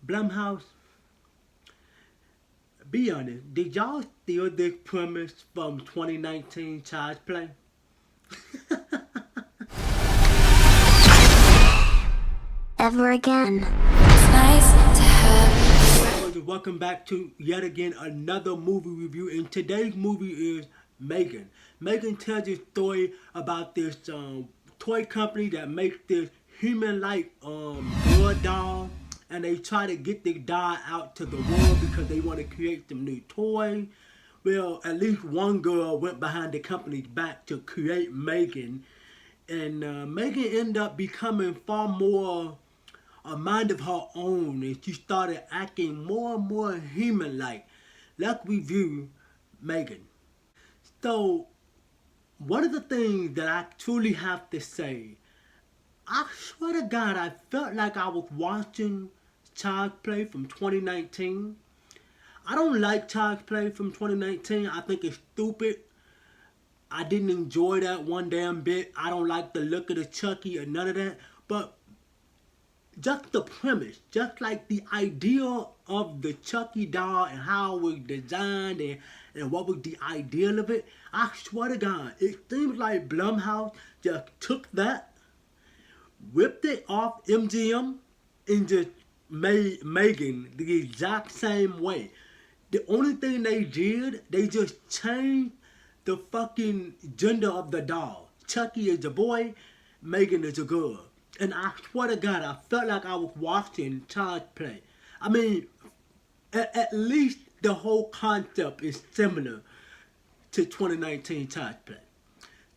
Blumhouse, be honest, did y'all steal this premise from 2019 Child's Play? Ever again. It's nice to have. Welcome back to yet again another movie review, and today's movie is M3gan. M3gan tells a story about this toy company that makes this human-like girl doll, and they try to get the doll out to the world because they want to create some new toys. Well, at least one girl went behind the company's back to create M3gan, and M3gan ended up becoming far more a mind of her own, and she started acting more and more human-like. Let's review M3gan. So, one of the things that I truly have to say, I swear to God, I felt like I was watching Child's Play from 2019. I don't like Child's Play from 2019. I think it's stupid. I didn't enjoy that one damn bit. I don't like the look of the Chucky or none of that. But just the premise, just like the idea of the Chucky doll and how it was designed and what was the ideal of it, I swear to God, it seems like Blumhouse just took that, whipped it off MGM, and just made M3gan the exact same way. The only thing they did, they just changed the fucking gender of the doll. Chucky is a boy, M3gan is a girl. And I swear to God, I felt like I was watching Child's Play. I mean, at least the whole concept is similar to 2019 Child's Play.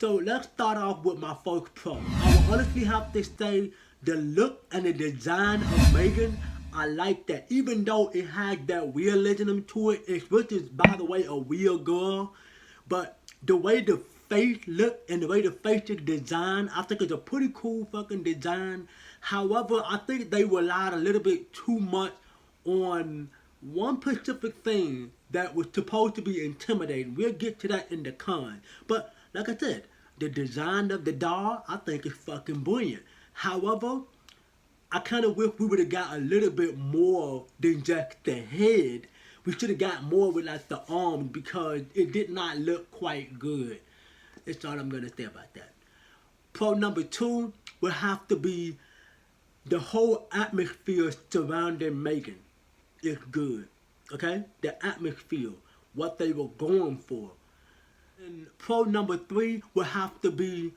So let's start off with my first pro. I will honestly have to say the look and the design of M3gan, I like that. Even though it has that realism to it, which is, by the way, a real girl. But the way the face look and the way the face is designed, I think it's a pretty cool fucking design. However, I think they relied a little bit too much on one specific thing that was supposed to be intimidating. We'll get to that in the con. But like I said, the design of the doll, I think is fucking brilliant. However, I kind of wish we would have got a little bit more than just the head. We should have got more with like the arms because it did not look quite good. That's all I'm going to say about that. Pro number 2 will have to be the whole atmosphere surrounding M3gan. It's good. Okay? The atmosphere. What they were going for. And pro number 3 will have to be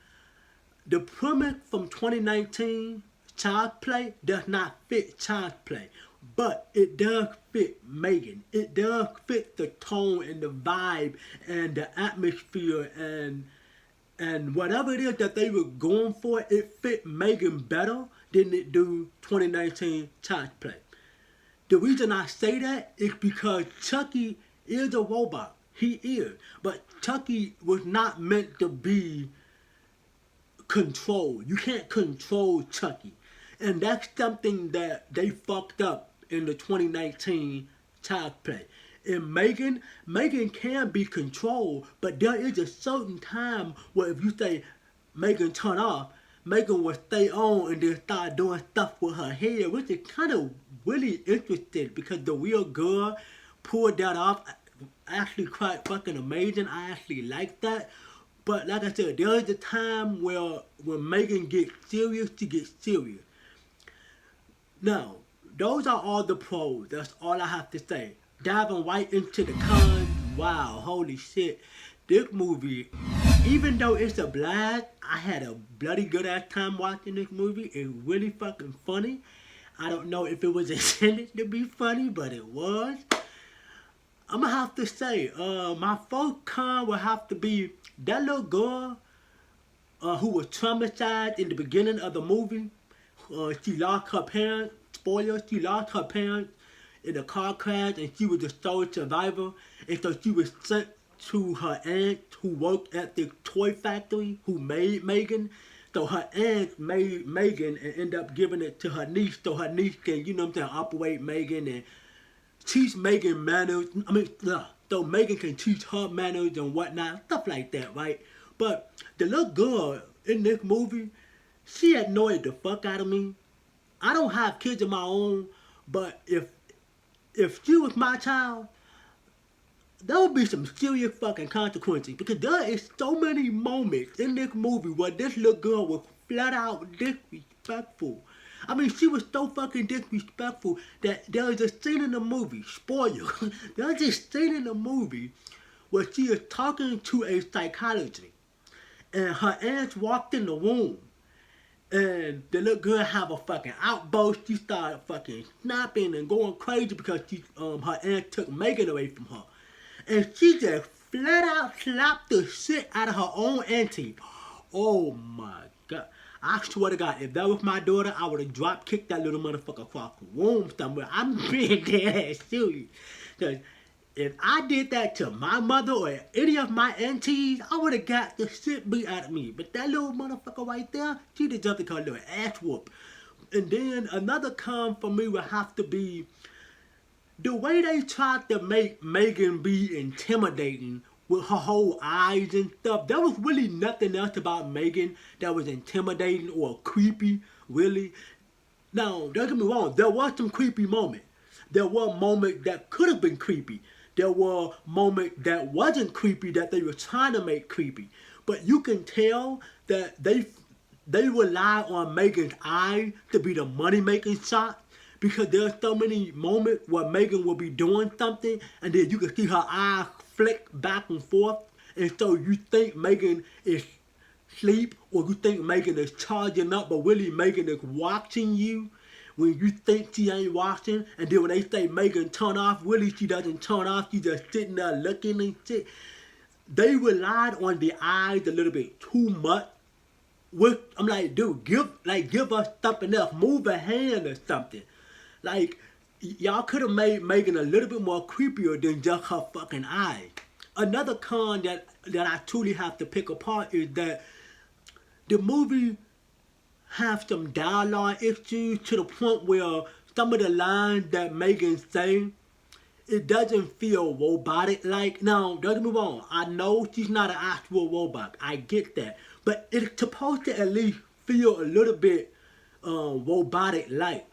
the premise from 2019 Child's Play does not fit Child's Play. But it does fit M3gan. It does fit the tone and the vibe and the atmosphere and whatever it is that they were going for, it fit M3gan better than it do 2019 Child's Play. The reason I say that is because Chucky is a robot. He is. But Chucky was not meant to be controlled. You can't control Chucky. And that's something that they fucked up in the 2019 Child's Play. In M3gan can be controlled, but there is a certain time where if you say M3gan turn off, M3gan will stay on and then start doing stuff with her hair, which is kind of really interesting because the real girl pulled that off. Actually quite fucking amazing. I actually like that. But like I said, there is a time where when M3gan gets serious, she gets serious. Now, those are all the pros. That's all I have to say. Diving right into the cons. Wow, holy shit. This movie, even though it's a blast, I had a bloody good ass time watching this movie. It's really fucking funny. I don't know if it was intended to be funny, but it was. I'm gonna have to say, my first con will have to be that little girl who was traumatized in the beginning of the movie. She lost her parents. Spoiler, she lost her parents in a car crash and she was the sole survivor. And so she was sent to her aunt who worked at the toy factory who made M3gan. So her aunt made M3gan and ended up giving it to her niece so her niece can, you know what I'm saying, operate M3gan and teach M3gan manners. So M3gan can teach her manners and whatnot, stuff like that, right? But the little girl in this movie, she annoyed the fuck out of me. I don't have kids of my own, But if she was my child, there would be some serious fucking consequences, because there is so many moments in this movie where this little girl was flat out disrespectful. I mean, she was so fucking disrespectful that there was a scene in the movie, spoiler, there was a scene in the movie where she is talking to a psychologist, and her aunt walked in the room, and the little girl have a fucking outburst. She started fucking snapping and going crazy because her aunt took Megan away from her. And she just flat out slapped the shit out of her own auntie. Oh my God. I swear to God, if that was my daughter, I would have drop kicked that little motherfucker across the room somewhere. I'm being dead ass serious. Because if I did that to my mother or any of my aunties, I would have got the shit beat out of me. But that little motherfucker right there, she deserved to call her little ass whoop. And then another con for me would have to be the way they tried to make Megan be intimidating with her whole eyes and stuff. There was really nothing else about Megan that was intimidating or creepy, really. Now, don't get me wrong, there were some creepy moments. There were moments that could have been creepy. There were moments that wasn't creepy that they were trying to make creepy. But you can tell that they rely on Megan's eye to be the money-making shot, because there's so many moments where Megan will be doing something and then you can see her eyes flick back and forth, and so you think Megan is asleep or you think Megan is charging up, but really Megan is watching you when you think she ain't watching. And then when they say Megan turn off, really she doesn't turn off, she just sitting there looking and shit. They relied on the eyes a little bit too much. I'm like, dude, give us something else. Move a hand or something. Like, y'all could have made Megan a little bit more creepier than just her fucking eyes. Another con that I truly have to pick apart is that the movie have some dialogue issues to the point where some of the lines that Megan say, it doesn't feel robotic-like. Now, don't get me wrong, I know she's not an actual robot. I get that. But it's supposed to at least feel a little bit robotic-like.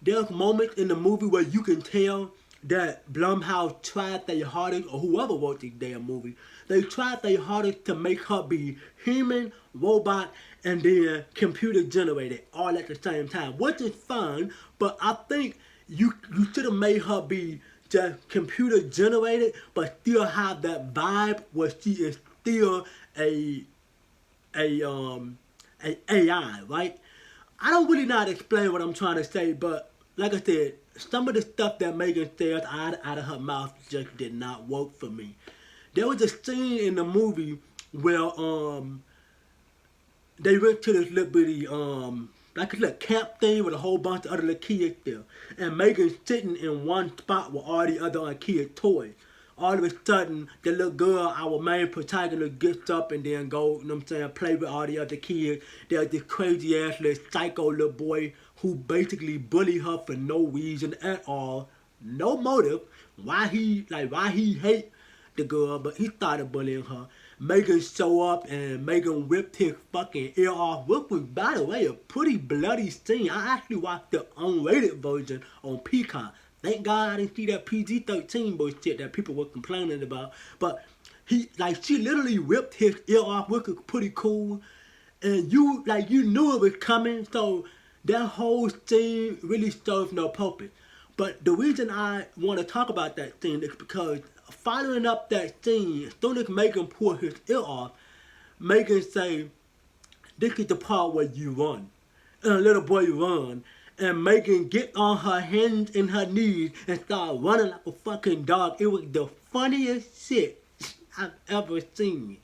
There's moments in the movie where you can tell that Blumhouse tried their hardest, or whoever wrote this damn movie, they tried their hardest to make her be human, robot, and then computer generated all at the same time, which is fine, but I think you should have made her be just computer generated, but still have that vibe where she is still a AI, right? I don't really know how to explain what I'm trying to say, but like I said, some of the stuff that Megan says out of her mouth just did not work for me. There was a scene in the movie where they went to this little bitty like a little camp thing with a whole bunch of other little kids there, and Megan's sitting in one spot with all the other kids' toys. All of a sudden, the little girl, our main protagonist, gets up and then go, you know what I'm saying, play with all the other kids. There's this crazy ass little psycho little boy who basically bullied her for no reason at all. No motive. Why he hate the girl, but he started bullying her. Megan show up and Megan whipped his fucking ear off, which was, by the way, a pretty bloody scene. I actually watched the unrated version on Peacock. Thank God I didn't see that PG-13 bullshit that people were complaining about. But she literally ripped his ear off, which was pretty cool. And you knew it was coming, so that whole scene really served no purpose. But the reason I want to talk about that scene is because following up that scene, as soon as Megan pulled his ear off, Megan say, "This is the part where you run." And a little boy run. And Megan get on her hands and her knees and start running like a fucking dog. It was the funniest shit I've ever seen.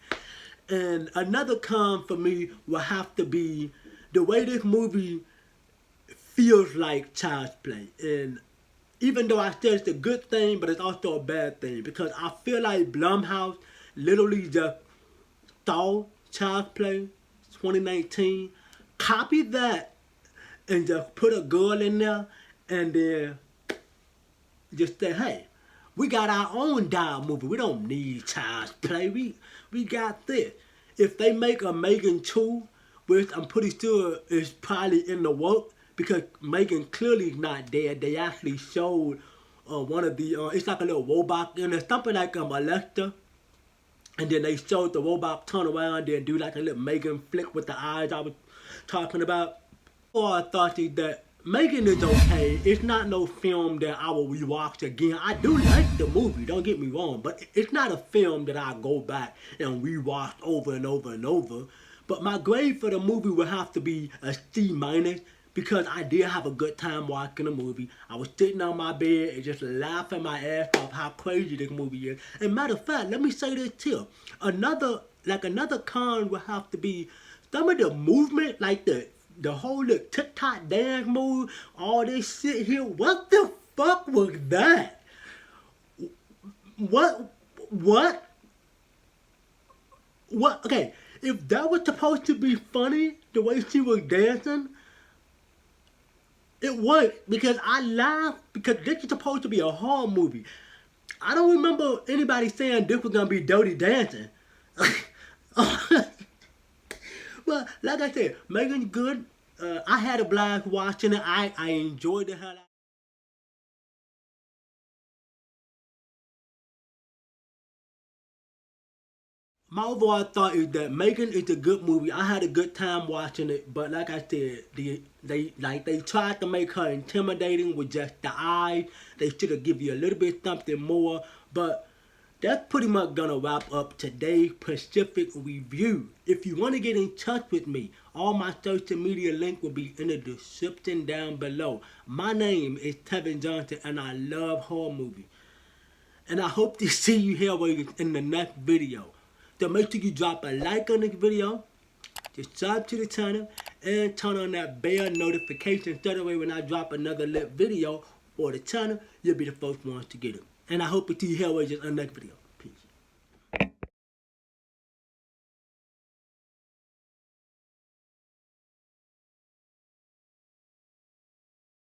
And another con for me will have to be the way this movie feels like child's play. And even though I said it's a good thing, but it's also a bad thing, because I feel like Blumhouse literally just stole child's play 2019, copied that, and just put a girl in there, and then just say, hey, we got our own doll movie. We don't need child's play. We got this. If they make a Megan 2, which I'm pretty sure is probably in the work, because Megan clearly is not dead. They actually showed one of the it's like a little robot in there, something like Alexa. And then they showed the robot turn around and do like a little Megan flick with the eyes I was talking about. All I thought is that Megan is okay. It's not no film that I will rewatch again. I do like the movie, don't get me wrong, but it's not a film that I go back and rewatch over and over and over. But my grade for the movie would have to be a C minus because I did have a good time watching the movie. I was sitting on my bed and just laughing my ass off how crazy this movie is. And matter of fact, let me say this too. Another con would have to be some of the movement, like the whole little TikTok dance move, all this shit here. What the fuck was that? What? Okay, if that was supposed to be funny, the way she was dancing, it was, because I laughed because this is supposed to be a horror movie. I don't remember anybody saying this was gonna be dirty dancing. Well, like I said, Megan's good. I had a blast watching it. I enjoyed the hell out. My overall thought is that Megan is a good movie. I had a good time watching it, but like I said, they tried to make her intimidating with just the eyes. They should have given you a little bit something more, but that's pretty much gonna wrap up today's Pacific review. If you want to get in touch with me, all my social media link will be in the description down below. My name is Tevin Johnson, and I love horror movies. And I hope to see you here in the next video. So make sure you drop a like on this video, subscribe to the channel, and turn on that bell notification so that way when I drop another lit video for the channel, you'll be the first ones to get it. And I hope to see you here in the next video.